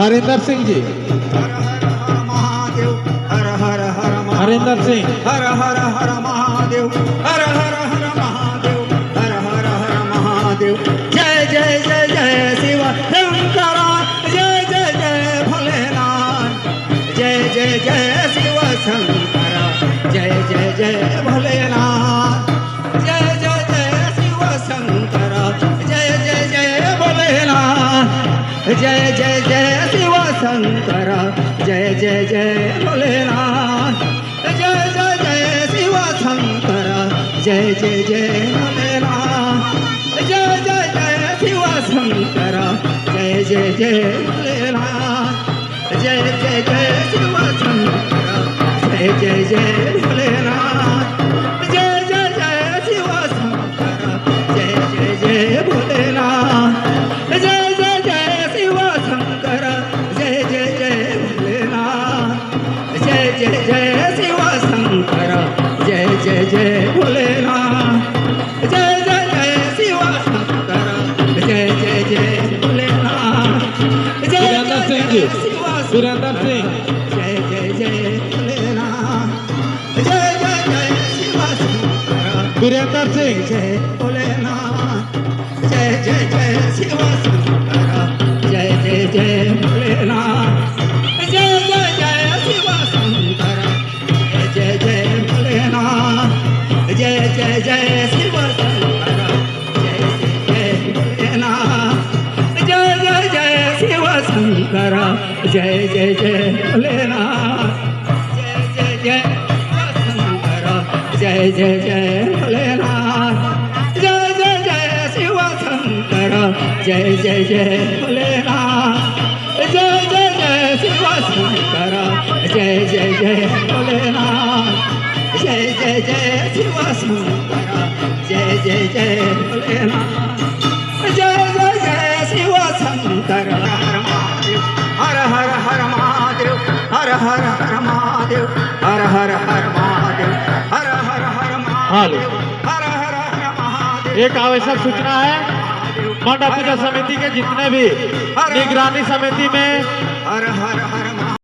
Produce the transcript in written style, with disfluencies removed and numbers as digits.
हरिंदर सिंह जी, हर हर हर महादेव, हर हर हर महादेव, हरिंदर सिंह, हर हर हर महादेव, हर हर हर महादेव, हर हर हर महादेव। जय जय जय जय शिव शंकरा, जय जय जय भोलेनाथ, जय जय जय शिव शंकरा, जय जय जय भोलेनाथ, जय जय जय शिव शंकरा, जय जय जय भोलेनाथ, जय जय जय शिव शंकरा, जय जय जय भोलेनाथ, जय जय जय शिव शंकरा, जय जय जय भोलेनाथ, जय जय जय शिव शंकरा, जय जय जय भोलेनाथ, जय जय जय शिव शंकरा, जय जय जय भोलेनाथ, जय जय जय शिव शंकरा, जय जय जय भोलेनाथ, जय जय जय शिव शंकरा, जय जय जय भोलेनाथ, जय जय जय शिव शंकरा, जय जय जय भोलेनाथ, जय जय जय शिव शंकरा, जय जय जय भोलेनाथ, जय वीरेंद्र जय सिंह जी, जय शिव वीरेंद्र सिंह, जय जय जय भोलेनाथ, जय जय जय शिव शंकरा, वीरेंद्र सिंह, जय भोलेनाथ, जय जय जय शिव शंकरा, जय जय जय भोलेनाथ, जय जय जय शिव शंकरा, जय जय जय भोलेनाथ, जय जय जय शिव शंकरा, जय जय जय भोलेनाथ, जय जय जय शिव शंकरा, जय जय जय भोलेनाथ, जय जय जय शंकरा, जय जय जय भोलेनाथ, जय जय जय शिव शंकरा, जय जय जय भोलेनाथ, जय जय जय शिव शंकरा, जय जय जय भोलेनाथ, जय जय जय शिव शंकरा, जय जय जय भोलेनाथ, जय जय जय शिव शंकरा। हर हर हर महादेव, हर हर हर महादेव, हर हर हर महादेव, हर हर हर महादेव, हर हर हर महादेव। एक आवश्यक सूचना है, मंडप पूजा समिति के जितने भी निगरानी समिति में हर हर हर